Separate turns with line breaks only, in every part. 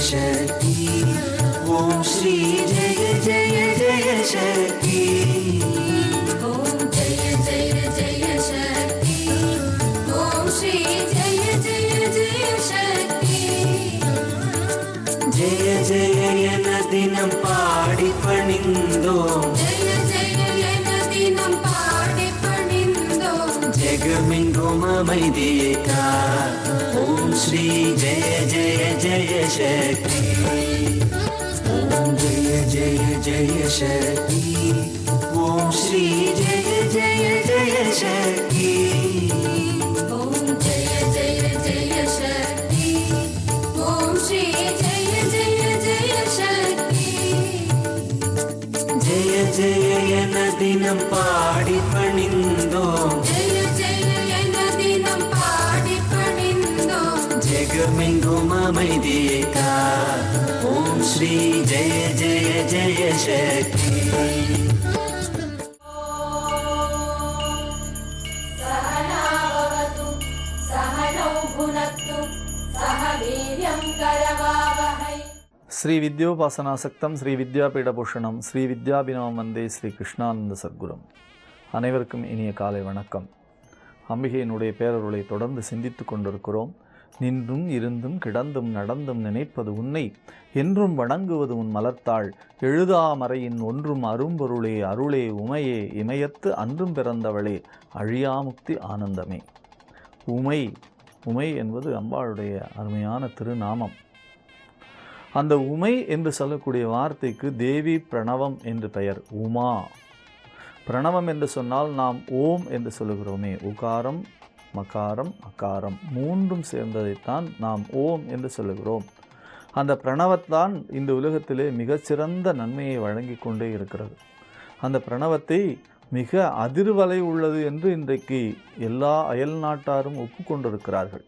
शक्ति ओम श्री जय जय जय शक्ति ओम जय जय जय शक्ति ओम श्री जय जय जय शक्ति जय जय एन दिनं पाडि पणिंदोम जय जय एन दिनं पाडि पणिंदोम जगमेंगुम அமைதியேகா ओम श्री जय जय जय शक्ति ओम जय जय जय शक्ति ओम श्री जय जय जय शक्ति ओम जय जय जय शक्ति ओम श्री जय जय जय शक्ति जय जय एन दिनं पाडि पणिंदोम जय जय एन दिनं पाडि पणिंदोम जगमेंगुम அமைதியேகா ओम श्री जय जय जय शक्ति
सहनावतु सहनौ भुनक्तु सह वीर्यं करवावहै
ஸ்ரீ வித்யோபாசனாசக்தம் ஸ்ரீ வித்யாபீடபூஷணம் ஸ்ரீ வித்யாபினவம் வந்தே ஸ்ரீ கிருஷ்ணானந்த சத்குரும். அனைவருக்கும் இனிய காலை வணக்கம். அம்பிகையினுடைய பேரருளை தொடர்ந்து சிந்தித்து கொண்டிருக்கிறோம். நின்றும் இருந்தும் கிடந்தும் நடந்தும் நினைப்பது உன்னை என்றும் வணங்குவது உன் மலர்த்தாள் எழுதாமறையின் ஒன்றும் அரும்பொருளே அருளே உமையே இமயத்து அன்றும் பிறந்தவளே அழியாமுக்தி ஆனந்தமே. உமை உமை என்பது அம்பாளுடைய அருமையான திருநாமம். அந்த உமை என்று சொல்லக்கூடிய வார்த்தைக்கு தேவி பிரணவம் என்று பெயர். உமா பிரணவம் என்று சொன்னால் நாம் ஓம் என்று சொல்லுகிறோமே, உகாரம் மகாரம் அகாரம் மூன்றும் சேர்ந்ததைத்தான் நாம் ஓம் என்று சொல்லுகிறோம். அந்த பிரணவத்தான் இந்த உலகத்திலே மிகச்சிறந்த நன்மையை வழங்கி கொண்டே இருக்கிறது. அந்த பிரணவத்தை மிக அதிர்வலை உள்ளது என்று இன்றைக்கு எல்லா அயல் நாட்டாரும் ஒப்புக்கொண்டிருக்கிறார்கள்.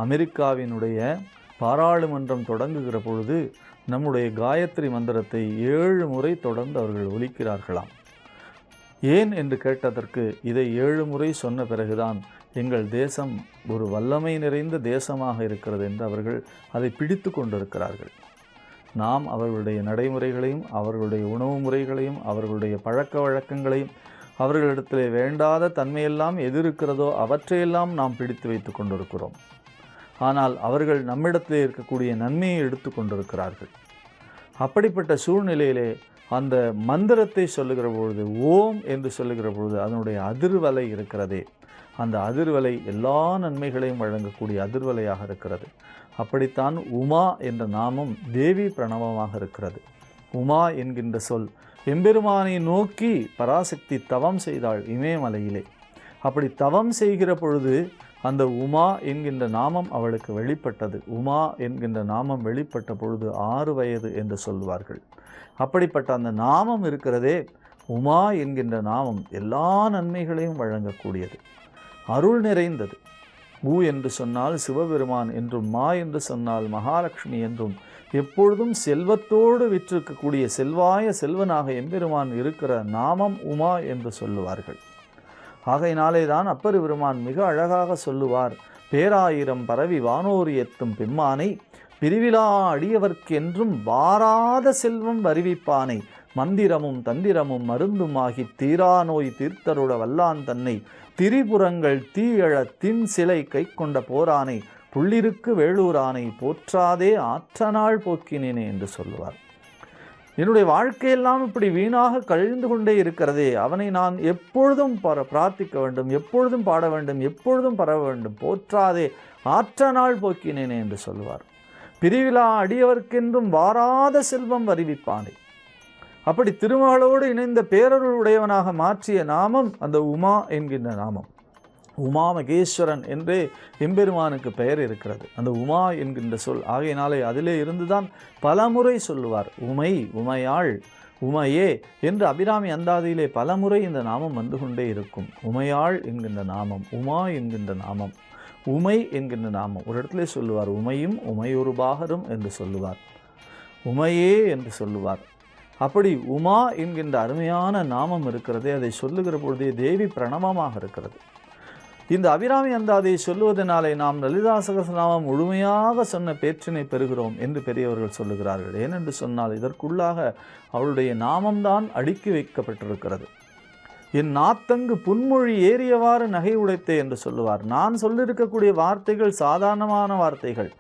அமெரிக்காவினுடைய பாராளுமன்றம் தொடங்குகிற பொழுது நம்முடைய காயத்ரி மந்திரத்தை 7 முறை தொடர்ந்து அவர்கள் ஒலிக்கிறார்களாம். ஏன் என்று கேட்டதற்கு இதை 7 முறை சொன்ன பிறகுதான் எங்கள் தேசம் ஒரு வல்லமை நிறைந்த தேசமாக இருக்கிறது என்று அவர்கள் அதை பிடித்து கொண்டிருக்கிறார்கள். நாம் அவர்களுடைய நடைமுறைகளையும் அவர்களுடைய உணவு முறைகளையும் அவர்களுடைய பழக்க வழக்கங்களையும் அவர்களிடத்திலே வேண்டாத தன்மையெல்லாம் எது இருக்கிறதோ அவற்றையெல்லாம் நாம் பிடித்து வைத்து கொண்டிருக்கிறோம். ஆனால் அவர்கள் நம்மிடத்திலே இருக்கக்கூடிய நன்மையை எடுத்து கொண்டிருக்கிறார்கள். அப்படிப்பட்ட சூழ்நிலையிலே அந்த மந்திரத்தை சொல்லுகிற பொழுது, ஓம் என்று சொல்லுகிற பொழுது அதனுடைய அதிர்வலை இருக்கிறதே, அந்த அதிர்வலை எல்லா நன்மைகளையும் வழங்கக்கூடிய அதிர்வலையாக இருக்கிறது. அப்படித்தான் உமா என்ற நாமம் தேவி பிரணவமாக இருக்கிறது. உமா என்கின்ற சொல் எம்பெருமானை நோக்கி பராசக்தி தவம் செய்தாள் இமயமலையிலே. அப்படி தவம் செய்கிற பொழுது அந்த உமா என்கின்ற நாமம் அவளுக்கு வெளிப்பட்டது. உமா என்கின்ற நாமம் வெளிப்பட்ட பொழுது 6 வயது என்று சொல்வார்கள். அப்படிப்பட்ட அந்த நாமம் இருக்கிறதே, உமா என்கின்ற நாமம் எல்லா நன்மைகளையும் வழங்கக்கூடியது, அருள் நிறைந்தது. உ என்று சொன்னால் சிவபெருமான் என்றும், மா என்று சொன்னால் மகாலட்சுமி என்றும், எப்பொழுதும் செல்வத்தோடு விற்றிருக்கக்கூடிய செல்வாய செல்வனாக எம்பெருமான் இருக்கிற நாமம் உமா என்று சொல்லுவார்கள். ஆகையினாலே தான் அப்பர் பெருமான் மிக அழகாக சொல்லுவார், பேராயிரம் பரவி வானோர் எத்தும் பெம்மானை பிரிவிலா அடியவர்க்கென்றும் வாராத செல்வம் வருவிப்பானை மந்திரமும் தந்திரமும் மருந்துமாகி தீரா நோய் தீர்த்தருட வல்லான் தன்னை திரிபுரங்கள் தீயழ தின் சிலை கை கொண்ட போரானை புள்ளிருக்கு வேளூரானை போற்றாதே ஆற்றநாள் போக்கினேனே என்று சொல்லுவார். என்னுடைய வாழ்க்கையெல்லாம் இப்படி வீணாக கழிந்து கொண்டே இருக்கிறதே, அவனை நான் எப்பொழுதும் பிரார்த்திக்க வேண்டும், எப்பொழுதும் பாட வேண்டும், எப்பொழுதும் பரவ வேண்டும், போற்றாதே ஆற்றநாள் போக்கினேனே என்று சொல்லுவார். பிரிவிலா அடியவர்க்கென்றும் வாராத செல்வம் வருவிப்பானே. அப்படி திருமகளோடு இணைந்த பேரருள் உடையவனாக மாற்றிய நாமம் அந்த உமா என்கின்ற நாமம். உமா மகேஸ்வரன் என்றே எம்பெருமானுக்கு பெயர் இருக்கிறது. அந்த உமா என்கின்ற சொல் ஆகையினாலே அதிலே இருந்துதான் பலமுறை சொல்லுவார். உமை, உமையாள், உமையே என்று அபிராமி அந்தாதியிலே பலமுறை இந்த நாமம் வந்து கொண்டே இருக்கும். உமையாள் என்கின்ற நாமம், உமா என்கின்ற நாமம், உமை என்கின்ற நாமம். ஒரு இடத்துல சொல்லுவார் உமையும் உமையொரு பாகரும் என்று சொல்லுவார், உமையே என்று சொல்லுவார். அப்படி உமா என்கின்ற அருமையான நாமம் இருக்கிறதே, அதை சொல்லுகிற பொழுதே தேவி பிரணவமாக இருக்கிறது. இந்த அபிராமி அந்தாதியை சொல்லுவதனாலே நாம் லலிதா சகஸ்ரநாமம் முழுமையாக சொன்ன பேற்றினை பெறுகிறோம் என்று பெரியவர்கள் சொல்லுகிறார்கள். ஏனென்று சொன்னால் இதற்குள்ளாக அவளுடைய நாமம்தான் அடுக்கி வைக்கப்பட்டிருக்கிறது. என் நாத்தங்கு புன்மொழி ஏறியவாறு நகை உடைத்தே என்று சொல்லுவார். நான் சொல்லியிருக்கக்கூடிய வார்த்தைகள் சாதாரணமான வார்த்தைகள்.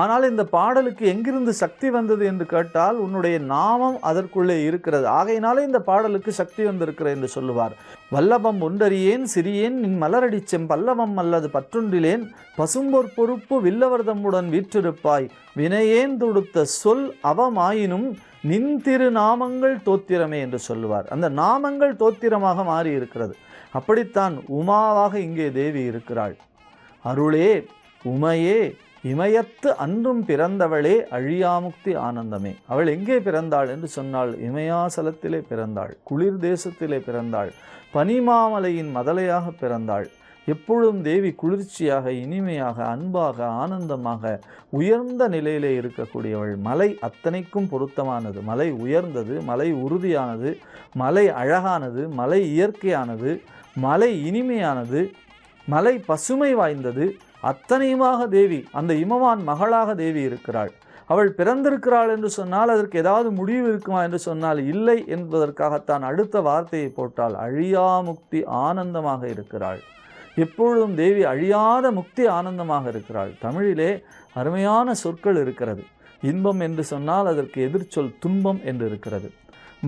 ஆனால் இந்த பாடலுக்கு எங்கிருந்து சக்தி வந்தது என்று கேட்டால் உன்னுடைய நாமம் அதற்குள்ளே இருக்கிறது. ஆகையினாலே இந்த பாடலுக்கு சக்தி வந்திருக்கிறது என்று சொல்லுவார். வல்லபம் ஒன்றறியேன் சிறியேன் நின் மலரடிச்செம் பல்லவம் அல்லது பற்றொன்றிலேன் பசும்பொற் பொறுப்பு வில்லவர்தமுடன் வீற்றிருப்பாய் வினையேன் தொடுத்த சொல் அவமாயினும் நின் திரு நாமங்கள் தோத்திரமே என்று சொல்லுவார். அந்த நாமங்கள் தோத்திரமாக மாறி இருக்கிறது. அப்படித்தான் உமாவாக இங்கே தேவி இருக்கிறாள். அருளே உமையே இமயத்து அன்றும் பிறந்தவளே அழியாமுக்தி ஆனந்தமே. அவள் எங்கே பிறந்தாள் என்று சொன்னால் இமயாசலத்திலே பிறந்தாள், குளிர் தேசத்திலே பிறந்தாள், பனிமாமலையின் மதலையாக பிறந்தாள். எப்பொழுதும் தேவி குளிர்ச்சியாக, இனிமையாக, அன்பாக, ஆனந்தமாக, உயர்ந்த நிலையிலே இருக்கக்கூடியவள். மலை அத்தனைக்கும் பொருத்தமானது. மலை உயர்ந்தது, மலை உறுதியானது, மலை அழகானது, மலை இயற்கையானது, மலை இனிமையானது, மலை பசுமை வாய்ந்தது. அத்தனையுமாக தேவி அந்த இமவான் மகளாக தேவி இருக்கிறாள். அவள் பிறந்திருக்கிறாள் என்று சொன்னால் அதற்கு ஏதாவது முடிவு இருக்குமா என்று சொன்னால் இல்லை என்பதற்காகத்தான் அடுத்த வார்த்தையை போட்டால் அழியாமுக்தி ஆனந்தமாக இருக்கிறாள். எப்பொழுதும் தேவி அழியாத முக்தி ஆனந்தமாக இருக்கிறாள். தமிழிலே அருமையான சொற்கள் இருக்கிறது. இன்பம் என்று சொன்னால் அதற்கு எதிர்ச்சொல் துன்பம் என்று இருக்கிறது.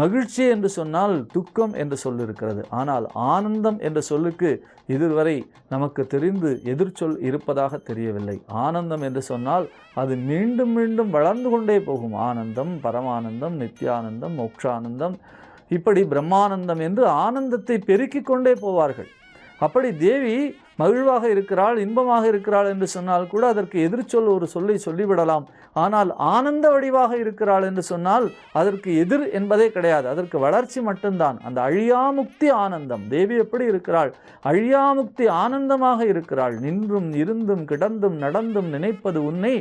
மகிழ்ச்சி என்று சொன்னால் துக்கம் என்று சொல்லிருக்கிறது. ஆனால் ஆனந்தம் என்ற சொல்லுக்கு இதுவரை நமக்கு தெரிந்து எதிர்ச்சொல் இருப்பதாக தெரியவில்லை. ஆனந்தம் என்று சொன்னால் அது மீண்டும் மீண்டும் வளர்ந்து கொண்டே போகும். ஆனந்தம், பரமானந்தம், நித்யானந்தம், மோட்சானந்தம், இப்படி பிரம்மானந்தம் என்று ஆனந்தத்தை பெருக்கிக் கொண்டே போவார்கள். அப்படி தேவி மகிழ்வாக இருக்கிறாள், இன்பமாக இருக்கிறாள் என்று சொன்னால் கூட அதற்கு எதிர்ச்சொல் ஒரு சொல்லை சொல்லிவிடலாம். ஆனால் ஆனந்த வடிவாக இருக்கிறாள் என்று சொன்னால் அதற்கு எதிர் என்பதே கிடையாது. அதற்கு வளர்ச்சி மட்டும்தான். அந்த அழியாமுக்தி ஆனந்தம். தேவி எப்படி இருக்கிறாள்? அழியாமுக்தி ஆனந்தமாக இருக்கிறாள். நின்றும் இருந்தும் கிடந்தும் நடந்தும் நினைப்பது உன்னை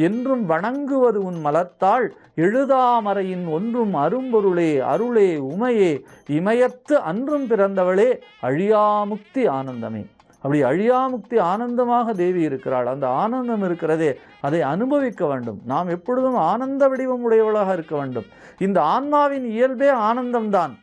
என்றும் வணங்குவது உன் மலர்த்தாள் எழுதாமறையின் ஒன்றும் அரும்பொருளே அருளே உமையே இமயத்து அன்றும் பிறந்தவளே அழியாமுக்தி ஆனந்தமே. அப்படி அழியாமுக்தி ஆனந்தமாக தேவி இருக்கிறாள். அந்த ஆனந்தம் இருக்கிறதே அதை அனுபவிக்க வேண்டும். நாம் எப்பொழுதும் ஆனந்த வடிவம் உடையவளாக இருக்க வேண்டும். இந்த ஆன்மாவின் இயல்பே ஆனந்தம்தான்.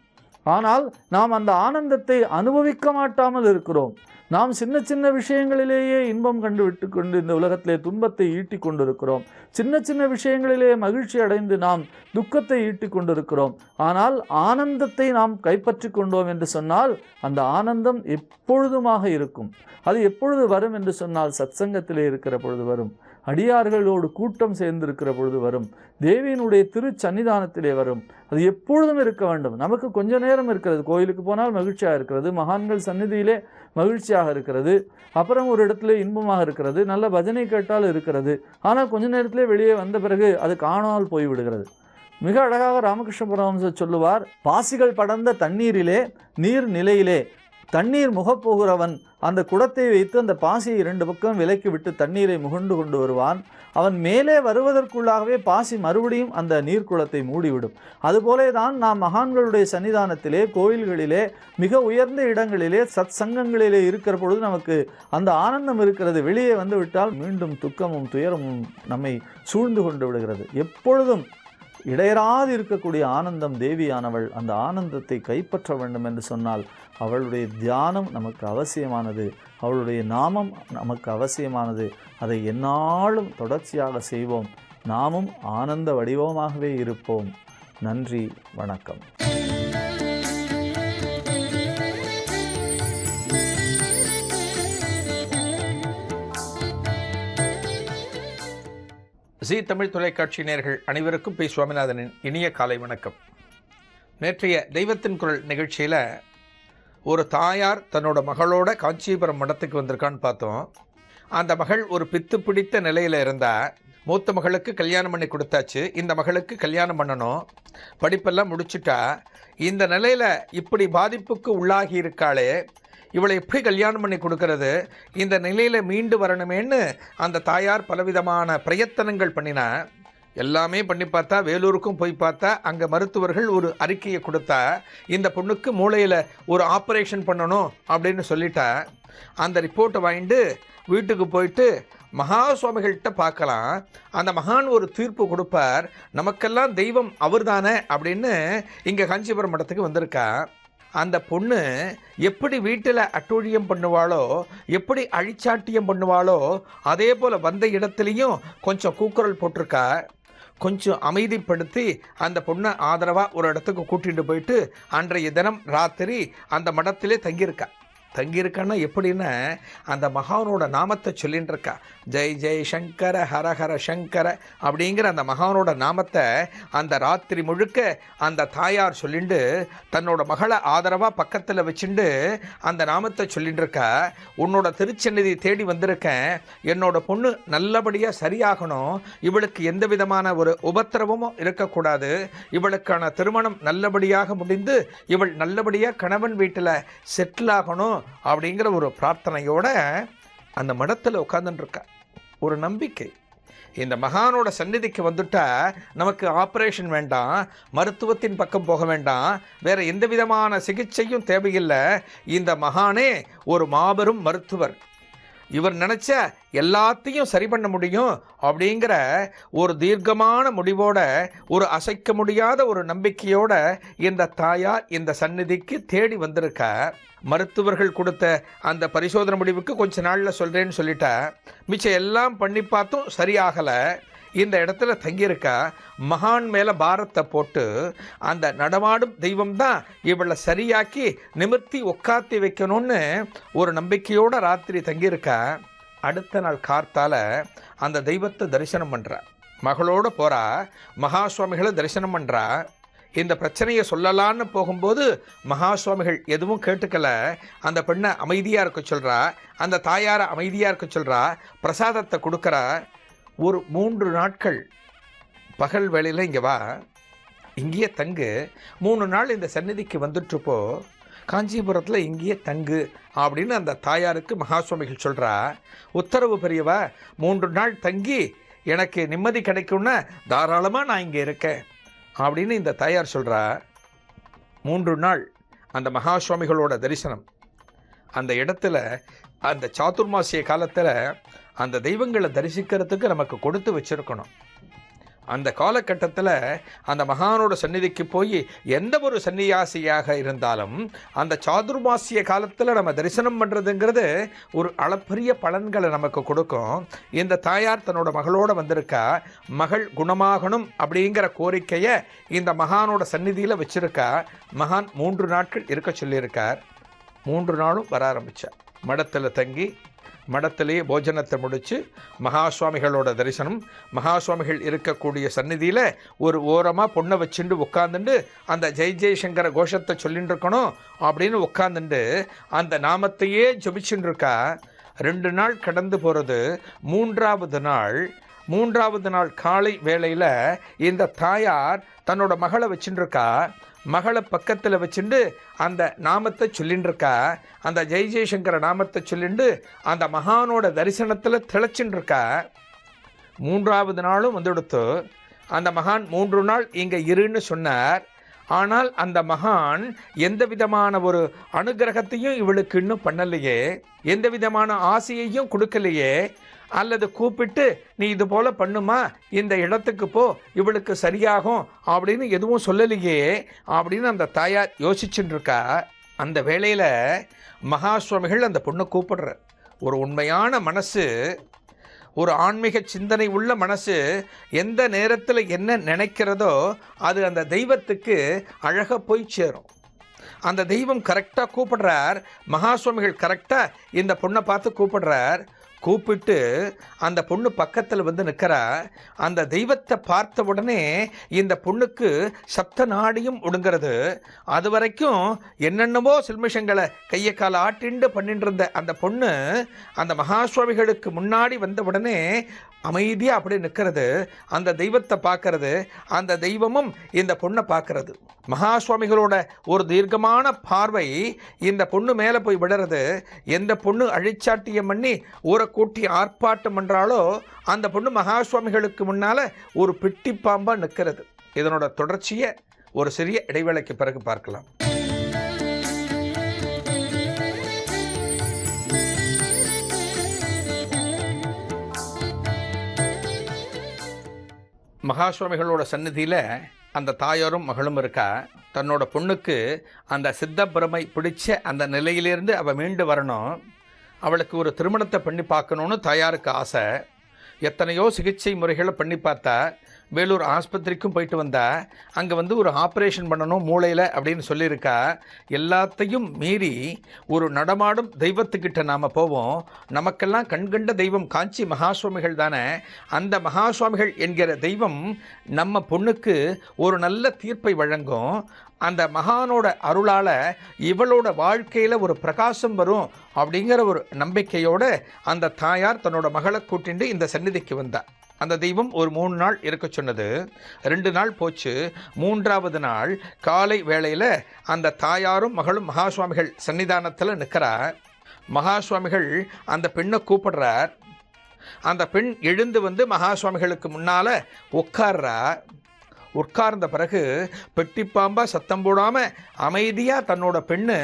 ஆனால் நாம் அந்த ஆனந்தத்தை அனுபவிக்க மாட்டாமல் இருக்கிறோம். நாம் சின்ன சின்ன விஷயங்களிலேயே இன்பம் கண்டுவிட்டு கொண்டு இந்த உலகத்திலே துன்பத்தை ஈட்டி கொண்டிருக்கிறோம். சின்ன சின்ன விஷயங்களிலே மகிழ்ச்சி அடைந்து நாம் துக்கத்தை ஈட்டி கொண்டிருக்கிறோம். ஆனால் ஆனந்தத்தை நாம் கைப்பற்றி கொண்டோம் என்று சொன்னால் அந்த ஆனந்தம் எப்பொழுதுமாக இருக்கும். அது எப்பொழுது வரும் என்று சொன்னால் சத்சங்கத்திலே இருக்கிற பொழுது வரும், அடியார்களோடு கூட்டம் சேர்ந்திருக்கிற பொழுது வரும், தேவியினுடைய திருச்சன்னிதானத்திலே வரும். அது எப்பொழுதும் இருக்க வேண்டும். நமக்கு கொஞ்ச நேரம் இருக்கிறது. கோயிலுக்கு போனால் மகிழ்ச்சியாக இருக்கிறது, மகான்கள் சந்நிதியிலே மகிழ்ச்சியாக இருக்கிறது, அப்புறம் ஒரு இடத்துல இன்பமாக இருக்கிறது, நல்ல பஜனை கேட்டால் இருக்கிறது. ஆனால் கொஞ்ச நேரத்திலே வெளியே வந்த பிறகு அது காணாமல் போய்விடுகிறது. மிக அழகாக ராமகிருஷ்ண பரமஹம்சர் சொல்லுவார், பாசிகள் படர்ந்த தண்ணீரிலே நீர் நிலையிலே தண்ணீர் முகப்போகிறவன் அந்த குடத்தை வைத்து அந்த பாசியை 2 பக்கம் விலக்கி விட்டு தண்ணீரை முகண்டு கொண்டு வருவான். அவன் மேலே வருவதற்குள்ளாகவே பாசி மறுபடியும் அந்த நீர்க்குளத்தை மூடிவிடும். அதுபோலே தான் நாம் மகான்களுடைய சன்னிதானத்திலே, கோயில்களிலே, மிக உயர்ந்த இடங்களிலே, சத் சங்கங்களிலே இருக்கிற பொழுது நமக்கு அந்த ஆனந்தம் இருக்கிறது. வெளியே வந்து விட்டால் மீண்டும் துக்கமும் துயரமும் நம்மை சூழ்ந்து கொண்டு விடுகிறது. எப்பொழுதும் இடையராது இருக்கக்கூடிய ஆனந்தம் தேவியானவள். அந்த ஆனந்தத்தை கைப்பற்ற வேண்டும் என்று சொன்னால் அவளுடைய தியானம் நமக்கு அவசியமானது, அவளுடைய நாமம் நமக்கு அவசியமானது. அதை எந்நாளும் தொடர்ச்சியாக செய்வோம். நாமும் ஆனந்த வடிவமாகவே இருப்போம். நன்றி, வணக்கம்.
ஜீ தமிழ் தொலைக்காட்சி நேயர்கள் அனைவருக்கும் பி சுவாமிநாதனின் இனிய காலை வணக்கம். நேற்றைய தெய்வத்தின் குரல் நிகழ்ச்சியில் ஒரு தாயார் தன்னோட மகளோட காஞ்சிபுரம் மடத்துக்கு வந்திருக்கான்னு பார்த்தோம். அந்த மகள் ஒரு பித்து பிடித்த நிலையில் இருந்தால், மூத்த மகளுக்கு கல்யாணம் பண்ணி கொடுத்தாச்சு, இந்த மகளுக்கு கல்யாணம் பண்ணணும், படிப்பெல்லாம் முடிச்சுட்டா, இந்த நிலையில் இப்படி பாதிப்புக்கு உள்ளாகி இருக்காளே, இவளை எப்படி கல்யாணம் பண்ணி கொடுக்கறது, இந்த நிலையில் மீண்டு வரணுமேன்னு அந்த தாயார் பலவிதமான பிரயத்தனங்கள் பண்ணினா. எல்லாமே பண்ணி பார்த்தா, வேலூருக்கும் போய் பார்த்தா, அங்கே மருத்துவர்கள் ஒரு அறிக்கையை கொடுத்தா, இந்த பொண்ணுக்கு மூளையில் ஒரு ஆப்ரேஷன் பண்ணணும் அப்படின்னு சொல்லிட்டா. அந்த ரிப்போர்ட்டை வாங்கிட்டு வீட்டுக்கு போயிட்டு மகா சுவாமிகள்கிட்ட பார்க்கலாம். அந்த மகான் ஒரு தீர்ப்பு கொடுப்பார், நமக்கெல்லாம் தெய்வம் அவர் தானே அப்படின்னு. இங்கே காஞ்சிபுரம் மடத்துக்கு வந்திருக்கா. அந்த பொண்ணு எப்படி வீட்டில் அட்டூழியம் பண்ணுவாளோ, எப்படி அழிச்சாட்டியம் பண்ணுவாளோ, அதே போல் வந்த இடத்துலையும் கொஞ்சம் கூக்குரல் போட்டிருக்கா. கொஞ்சம் அமைதிப்படுத்தி அந்த பொண்ணை ஆதரவாக ஒரு இடத்துக்கு கூட்டிகிட்டு போயிட்டு அன்றைய தினம் ராத்திரி அந்த மடத்திலே தங்கியிருக்கான்னா எப்படின்னா, அந்த மகானோட நாமத்தை சொல்லின்னு இருக்கா. ஜெய் ஜெய் சங்கர ஹர ஹர சங்கர அப்படிங்கிற அந்த மகானோட நாமத்தை அந்த ராத்திரி முழுக்க அந்த தாயார் சொல்லிண்டு தன்னோட மகளை ஆதரவாக பக்கத்தில் வச்சுண்டு அந்த நாமத்தை சொல்லிட்டு இருக்கா. உன்னோட திருச்சந்நிதி தேடி வந்திருக்கேன், என்னோட பொண்ணு நல்லபடியாக சரியாகணும், இவளுக்கு எந்த விதமான ஒரு உபத்திரவமும் இருக்கக்கூடாது, இவளுக்கான திருமணம் நல்லபடியாக முடிந்து இவள் நல்லபடியாக கணவன் வீட்டில் செட்டில் ஆகணும் அப்படிங்கிற ஒரு பிரார்த்தனையோட அந்த மடத்தில் உட்கார்ந்துருக்கா. ஒரு நம்பிக்கை, இந்த மகானோட சந்நிதிக்கு வந்துட்டா நமக்கு ஆப்ரேஷன் வேண்டாம், மருத்துவத்தின் பக்கம் போக வேண்டாம், வேற எந்த விதமான சிகிச்சையும் தேவையில்லை. இந்த மகானே ஒரு மாபெரும் மருத்துவர், இவர் நினைச்ச எல்லாத்தையும் சரி பண்ண முடியும் அப்படிங்கிற ஒரு தீர்க்கமான முடிவோட, ஒரு அசைக்க முடியாத ஒரு நம்பிக்கையோட இந்த தாயார் இந்த சந்நிதிக்கு தேடி வந்திருக்கா. மருத்துவர்கள் கொடுத்த அந்த பரிசோதனை முடிவுக்கு கொஞ்ச நாளில் சொல்கிறேன்னு சொல்லிட்டா. மிச்சம் எல்லாம் பண்ணி பார்த்தும் சரியாகலை. இந்த இடத்துல தங்கியிருக்கா. மகான் மேலே பாரத்தை போட்டு அந்த நடமாடும் தெய்வம் தான் இவளை சரியாக்கி நிமிர்த்தி உட்காத்தி வைக்கணும்னு ஒரு நம்பிக்கையோட ராத்திரி தங்கியிருக்கா. அடுத்த நாள் கார்த்தால அந்த தெய்வத்தை தரிசனம் பண்ணுறா. மகளோடு போகிறா, மகா சுவாமிகளை தரிசனம் பண்ணுறா. இந்த பிரச்சனையை சொல்லலான்னு போகும்போது மகா சுவாமிகள் எதுவும் கேட்டுக்கல. அந்த பெண்ணை அமைதியாக இருக்க சொல்கிறா, அந்த தாயாரை அமைதியாக இருக்க சொல்கிறா, பிரசாதத்தை கொடுக்குறா. ஒரு 3 நாட்கள் பகல் வேளையில் இங்கே வா, இங்கேயே தங்கு, 3 நாள் இந்த சந்நிதிக்கு வந்துட்டுப்போ, காஞ்சிபுரத்தில் இங்கேயே தங்கு அப்படின்னு அந்த தாயாருக்கு மகா சுவாமிகள் சொல்கிறா. உத்தரவு பெரியவா, 3 நாள் தங்கி எனக்கு நிம்மதி கிடைக்கும்னா தாராளமாக நான் இங்கே இருக்கேன் அப்படின்னு இந்த தாயார் சொல்கிறா. 3 நாள் அந்த மகா சுவாமிகளோட தரிசனம். அந்த இடத்துல அந்த சாதுர்மாசிய காலத்தில் அந்த தெய்வங்களை தரிசிக்கிறதுக்கு நமக்கு கொடுத்து வச்சிருக்கணும். அந்த காலகட்டத்தில் அந்த மகானோட சந்நிதிக்கு போய் எந்த ஒரு சன்னியாசியாக இருந்தாலும் அந்த சாதுர்மாசிய காலத்தில் நம்ம தரிசனம் பண்ணுறதுங்கிறது ஒரு அளப்பரிய பலன்களை நமக்கு கொடுக்கும். இந்த தாயார் தன்னோட மகளோடு வந்திருக்கா. மகள் குணமாகணும் அப்படிங்கிற கோரிக்கையை இந்த மகானோட சந்நிதியில் வச்சிருக்கா. மகான் 3 நாட்கள் இருக்க சொல்லியிருக்கார். 3 நாளும் வர ஆரம்பித்தார். மடத்தில் தங்கி மடத்திலேயே போஜனத்தை முடித்து மகா சுவாமிகளோட தரிசனம். மகா சுவாமிகள் இருக்கக்கூடிய சந்நிதியில் ஒரு ஓரமாக பொண்ணை வச்சுட்டு உட்காந்துட்டு அந்த ஜெய் ஜெய்சங்கர கோஷத்தை சொல்லிட்டு இருக்கணும் அப்படின்னு உட்காந்துட்டு அந்த நாமத்தையே ஜபிச்சுட்டு இருக்கா. 2 நாள் கடந்து போகிறது. 3வது நாள் காலை வேளையில் இந்த தாயார் தன்னோட மகளை வச்சுட்டு இருக்கா. மகளை பக்கத்தில் வச்சுட்டு அந்த நாமத்தை சொல்லின்னு இருக்கா. அந்த ஜெய் ஜெய்சங்கர நாமத்தை சொல்லிட்டு அந்த மகானோட தரிசனத்தில் திளைச்சுட்டு இருக்கா. 3வது நாளும் வந்துடுத்து. அந்த மகான் 3 நாள் இங்கே இருன்னு சொன்னார். ஆனால் அந்த மகான் எந்த விதமான ஒரு அனுகிரகத்தையும் இவளுக்கு இன்னும் பண்ணலையே, எந்த விதமான ஆசையையும் கொடுக்கலையே, அல்லது கூப்பிட்டு நீ இது போல பண்ணுமா, இந்த இடத்துக்கு போ, இவளுக்கு சரியாகும் அப்படின்னு எதுவும் சொல்லலையே அப்படின்னு அந்த தாயார் யோசிச்சுட்டு இருக்கா. அந்த வேளையில் மகா சுவாமிகள் அந்த பொண்ணை கூப்பிடுற. ஒரு உண்மையான மனசு, ஒரு ஆன்மீக சிந்தனை உள்ள மனசு எந்த நேரத்தில் என்ன நினைக்கிறதோ அது அந்த தெய்வத்துக்கு அழகாக போய் சேரும். அந்த தெய்வம் கரெக்டாக கூப்பிடுறார். மகா சுவாமிகள் கரெக்டாக இந்த பொண்ணை பார்த்து கூப்பிடுறார். கூப்பிட்டு அந்த பொண்ணு பக்கத்தில் வந்து நிற்கிறா. அந்த தெய்வத்தை பார்த்த உடனே இந்த பொண்ணுக்கு சப்த நாடியும் ஒடுங்கிறது. அது வரைக்கும் என்னென்னவோ சில்மிஷங்களை கையை கால ஆட்டிண்டு பண்ணிட்டு இருந்த அந்த பொண்ணு அந்த மகாசுவாமிகளுக்கு முன்னாடி வந்த உடனே அமைதியாக அப்படியே நிற்கிறது. அந்த தெய்வத்தை பார்க்கறது, அந்த தெய்வமும் இந்த பொண்ணை பார்க்கறது. மகாசுவாமிகளோட ஒரு தீர்க்கமான பார்வை இந்த பொண்ணு மேலே போய் விடுறது. எந்த பொண்ணு அழிச்சாட்டியம் பண்ணி ஊரை கூட்டி ஆர்ப்பாட்டம் பண்ணுறாலோ அந்த பொண்ணு மகா சுவாமிகளுக்கு முன்னால் ஒரு பெட்டி பாம்பாக நிற்கிறது. இதனோட தொடர்ச்சியை ஒரு சிறிய இடைவேளைக்கு பிறகு பார்க்கலாம். மகா சுவாமிகளோட சந்நிதியில் அந்த தாயாரும் மகளும் இருக்கா. தன்னோட பொண்ணுக்கு அந்த சித்த பிரமை பிடிச்ச அந்த நிலையிலேருந்து அவள் மீண்டு வரணும், அவளுக்கு ஒரு திருமணத்தை பண்ணி பார்க்கணுன்னு தாயாருக்கு ஆசை. எத்தனையோ சிகிச்சை முறைகளை பண்ணி பார்த்தா, வேலூர் ஆஸ்பத்திரிக்கும் போயிட்டு வந்தா, அங்கே ஒரு ஆப்ரேஷன் பண்ணணும் மூளையில் அப்படின்னு சொல்லியிருக்கா. எல்லாத்தையும் மீறி ஒரு நடமாடும் தெய்வத்துக்கிட்ட நாம் போவோம். நமக்கெல்லாம் கண்கண்ட தெய்வம் காஞ்சி மகாசுவாமிகள் தானே. அந்த மகாசுவாமிகள் என்கிற தெய்வம் நம்ம பொண்ணுக்கு ஒரு நல்ல தீர்ப்பை வழங்கும். அந்த மகானோட அருளால் இவளோட வாழ்க்கையில் ஒரு பிரகாசம் வரும் அப்படிங்கிற ஒரு நம்பிக்கையோடு அந்த தாயார் தன்னோட மகளை கூட்டிட்டு இந்த சந்நிதிக்கு வந்தார். அந்த தெய்வம் ஒரு 3 நாள் இருக்க சொன்னது. 2 நாள் போச்சு. 3ஆவது நாள் காலை வேளையில் அந்த தாயாரும் மகளும் மகாசுவாமிகள் சன்னிதானத்தில் நிற்கிறார். மகாசுவாமிகள் அந்த பெண்ணை கூப்பிடுறார். அந்த பெண் எழுந்து மகாசுவாமிகளுக்கு முன்னால் உட்கார்றார். உட்கார்ந்த பிறகு பெட்டிப்பாம்பா சத்தம் போடாமல் அமைதியாக தன்னோட பெண்ணு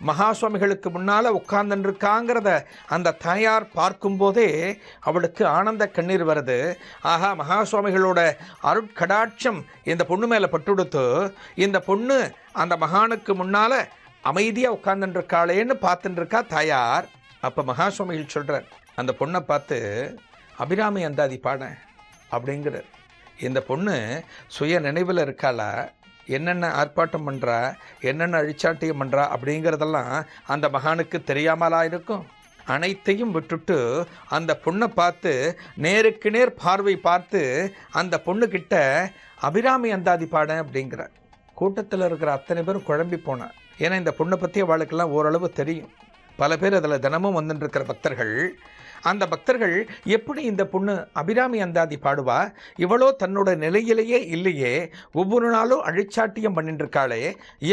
மகாசுவாமிகளுக்கு முன்னால் உட்கார்ந்துருக்காங்கிறத அந்த தாயார் பார்க்கும்போதே அவளுக்கு ஆனந்த கண்ணீர் வருது. ஆஹா, மகாசுவாமிகளோட அருட்கடாட்சம் இந்த பொண்ணு மேலே பட்டுடுத்து. இந்த பொண்ணு அந்த மகானுக்கு முன்னால் அமைதியாக உட்கார்ந்துருக்காளேன்னு பார்த்துட்டுருக்கா தாயார். அப்போ மகாசுவாமிகள் சொல்கிறார், அந்த பொண்ணை பார்த்து அபிராமி அந்தாதி பாட அப்படிங்கிறார். இந்த பொண்ணு சுய நினைவில் இருக்காளா, என்னென்ன ஆர்ப்பாட்டம் பண்ணுறா, என்னென்ன அழிச்சாட்டியம் பண்ணுறா அப்படிங்கிறதெல்லாம் அந்த மகானுக்கு தெரியாமலா இருக்கும்? அனைத்தையும் விட்டுட்டு அந்த பொண்ணை பார்த்து நேருக்கு நேர் பார்வை பார்த்து அந்த பொண்ணுக்கிட்ட அபிராமி அந்தாதி பாட அப்படிங்கிறார். கூட்டத்தில் இருக்கிற அத்தனை பேரும் குழம்பி போனார். ஏன்னா இந்த பொண்ணை பற்றி அவளுக்கெல்லாம் ஓரளவு தெரியும். பல பேர் அதில் தினமும் வந்துட்டுருக்கிற பக்தர்கள். அந்த பக்தர்கள் எப்படி இந்த பொண்ணு அபிராமி அந்தாதி பாடுவா, இவளோ தன்னோட நிலையிலேயே இல்லையே, ஒவ்வொரு நாளும் அழிச்சாட்டியம் பண்ணிட்டு இருக்காளே,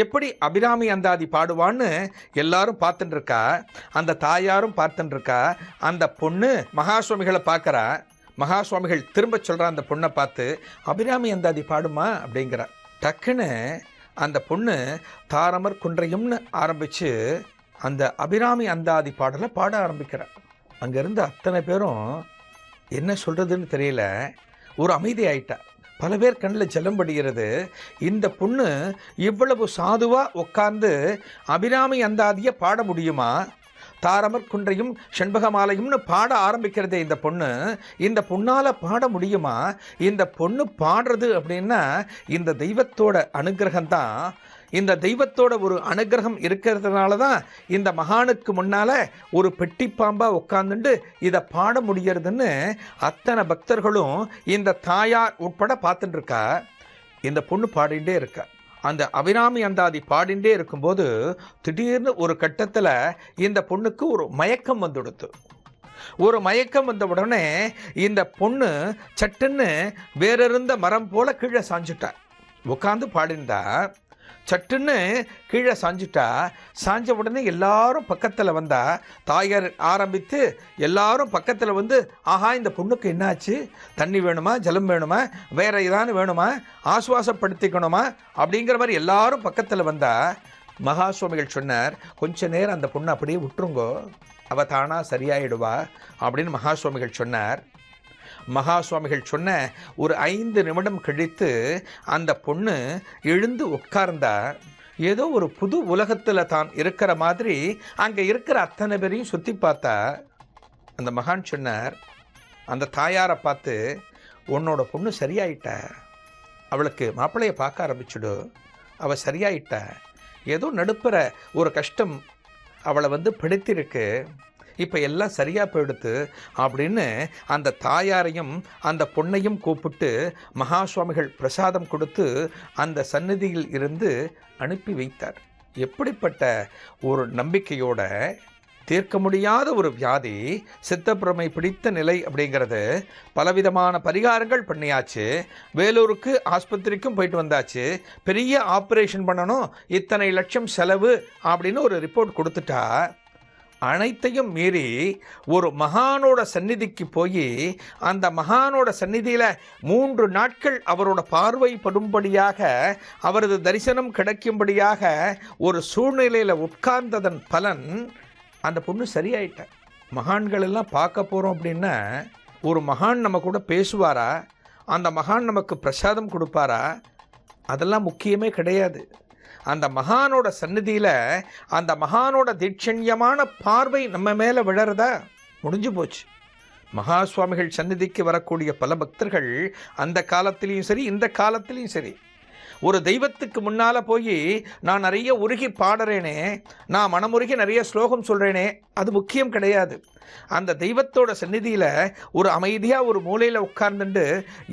எப்படி அபிராமி அந்தாதி பாடுவான்னு எல்லாரும் பார்த்துட்டுருக்கா. அந்த தாயாரும் பார்த்துட்டுருக்கா. அந்த பொண்ணு மகாசுவாமிகளை பார்க்குறா. மகாசுவாமிகள் திரும்ப சொல்கிறா அந்த பொண்ணை பார்த்து, அபிராமி அந்தாதி பாடுமா அப்படிங்கிறா. டக்குன்னு அந்த பொண்ணு தாரமர் குன்றையும்னு ஆரம்பித்து அந்த அபிராமி அந்தாதி பாடலை பாட ஆரம்பிக்கிறார். அங்கேருந்து அத்தனை பேரும் என்ன சொல்கிறதுன்னு தெரியல, ஒரு அமைதி ஆயிட்டா. பல பேர் கண்ணில் ஜலம் படுகிறது. இந்த பொண்ணு இவ்வளவு சாதுவாக உட்கார்ந்து அபிராமி அந்தாதியை பாட முடியுமா? தாரமர் குன்றையும் செண்பகமாலையும்னு பாட ஆரம்பிக்கிறதே இந்த பொண்ணு. இந்த பொண்ணால் பாட முடியுமா? இந்த பொண்ணு பாடுறது அப்படின்னா இந்த தெய்வத்தோட அனுகிரகம்தான். இந்த தெய்வத்தோட ஒரு அனுகிரகம் இருக்கிறதுனால தான் இந்த மகானுக்கு முன்னால் ஒரு பெட்டிப்பாம்பாக உட்காந்துட்டு இதை பாட முடியறதுன்னு அத்தனை பக்தர்களும் இந்த தாயார் உட்பட பார்த்துட்டு இருக்கா. இந்த பொண்ணு பாடிகிட்டே இருக்கா. அந்த அபிராமி அந்தாதி பாடிண்டே இருக்கும்போது திடீர்னு ஒரு கட்டத்தில் இந்த பொண்ணுக்கு ஒரு மயக்கம் வந்துடுத்து. ஒரு மயக்கம் வந்த உடனே இந்த பொண்ணு சட்டுன்னு வேறிருந்த மரம் போல கீழே சாஞ்சுட்டா. உட்காந்து பாடிண்டா. சட்டுன்னு கீழே சாஞ்சிட்டா. சாஞ்ச உடனே எல்லாரும் பக்கத்தில் வந்தா. தாயார் ஆரம்பித்து எல்லாரும் பக்கத்தில் வந்து, ஆஹா இந்த பொண்ணுக்கு என்னாச்சு, தண்ணி வேணுமா, ஜலம் வேணுமா, வேற ஏதாவது வேணுமா, ஆசுவாசப்படுத்திக்கணுமா அப்படிங்கிற மாதிரி எல்லாரும் பக்கத்தில் வந்தா. மகாசுவாமிகள் சொன்னார், கொஞ்ச நேரம் அந்த பொண்ணு அப்படியே விட்டுருங்கோ, அவள் தானா சரியாயிடுவா அப்படின்னு மகாசுவாமிகள் சொன்னார். மகாசுவாமிகள் சொன்ன ஒரு 5 நிமிடம் கழித்து அந்த பொண்ணு எழுந்து உட்கார்ந்தா. ஏதோ ஒரு புது உலகத்தில் தான் இருக்கிற மாதிரி அங்கே இருக்கிற அத்தனை பேரையும் சுற்றி பார்த்தா. அந்த மகான் சொன்னார், அந்த தாயாரை பார்த்து, உன்னோட பொண்ணு சரியாயிட்டா, அவளுக்கு மாப்பிள்ளையை பார்க்க ஆரம்பிச்சுடு, அவள் சரியாயிட்டா, ஏதோ நடுப்புற ஒரு கஷ்டம் அவளை பிடித்திருக்கு, இப்போ எல்லாம் சரியாக போயிடுத்து அப்படின்னு அந்த தாயாரையும் அந்த பொண்ணையும் கூப்பிட்டு மகாசுவாமிகள் பிரசாதம் கொடுத்து அந்த சந்நிதியில் இருந்து அனுப்பி வைத்தார். எப்படிப்பட்ட ஒரு நம்பிக்கையோட, தீர்க்க முடியாத ஒரு வியாதி, சித்தப்பிரமை பிடித்த நிலை அப்படிங்கிறது, பலவிதமான பரிகாரங்கள் பண்ணியாச்சு, வேலூருக்கு ஆஸ்பத்திரிக்கும் போயிட்டு வந்தாச்சு, பெரிய ஆப்ரேஷன் பண்ணணும், இத்தனை லட்சம் செலவு அப்படின்னு ஒரு ரிப்போர்ட் கொடுத்துட்டா. அனைத்தையும் மீறி ஒரு மகானோட சந்நிதிக்கு போய் அந்த மகானோட சந்நிதியில் 3 நாட்கள் அவரோட பார்வை படும்படியாக அவரது தரிசனம் கிடைக்கும்படியாக ஒரு சூழ்நிலையில் உட்கார்ந்ததன் பலன் அந்த பொண்ணு சரியாயிட்ட. மகான்கள் எல்லாம் பார்க்க போகிறோம் அப்படின்னா ஒரு மகான் நம்ம கூட பேசுவாரா, அந்த மகான் நமக்கு பிரசாதம் கொடுப்பாரா, அதெல்லாம் முக்கியமே கிடையாது. அந்த மகானோட சந்நிதியில் அந்த மகானோட தீட்சண்யமான பார்வை நம்ம மேலே விழறதா, முடிஞ்சு போச்சு. மகா சுவாமிகள் சந்நிதிக்கு வரக்கூடிய பல பக்தர்கள் அந்த காலத்திலையும் சரி இந்த காலத்திலையும் சரி ஒரு தெய்வத்துக்கு முன்னால் போய் நான் நிறைய உருகி பாடுறேனே, நான் மனமுருகி நிறைய ஸ்லோகம் சொல்கிறேனே, அது முக்கியம் கிடையாது. அந்த தெய்வத்தோட சந்நிதியில் ஒரு அமைதியாக ஒரு மூலையில் உட்கார்ந்துட்டு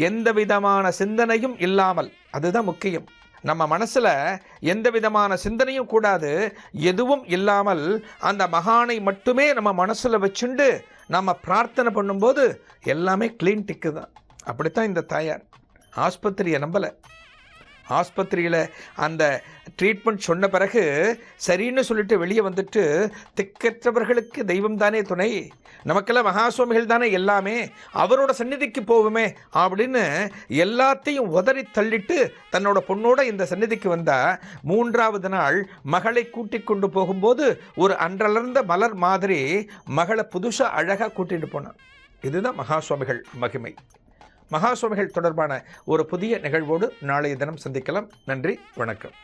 எந்த விதமான சிந்தனையும் இல்லாமல், அதுதான் முக்கியம். நம்ம மனசில் எந்த விதமான சிந்தனையும் கூடாது, எதுவும் இல்லாமல் அந்த மகானை மட்டுமே நம்ம மனசில் வச்சுண்டு நம்ம பிரார்த்தனை பண்ணும்போது எல்லாமே க்ளீன் டிக்கு தான். அப்படித்தான் இந்த தாயார் ஆஸ்பத்திரியை நம்பலை. ஆஸ்பத்திரியில் அந்த ட்ரீட்மெண்ட் சொன்ன பிறகு சரின்னு சொல்லிட்டு வெளியே வந்துட்டு, திக்கற்றவர்களுக்கு தெய்வம் தானே துணை, நமக்கெல்லாம் மகாசுவாமிகள் தானே எல்லாமே, அவரோட சந்நிதிக்கு போவோமே அப்படின்னு எல்லாத்தையும் உதறி தள்ளிட்டு தன்னோட பொண்ணோட இந்த சந்நிதிக்கு வந்தால் 3ஆவது நாள் மகளை கூட்டி கொண்டு போகும்போது ஒரு அன்றலர்ந்த மலர் மாதிரி மகளை புதுசாக அழகாக கூட்டிகிட்டு போனான். இதுதான் மகாசுவாமிகள் மகிமை. மகாசுவாமிகள் தொடர்பான ஒரு புதிய நிகழ்வோடு நாளைய தினம் சந்திக்கலாம். நன்றி, வணக்கம்.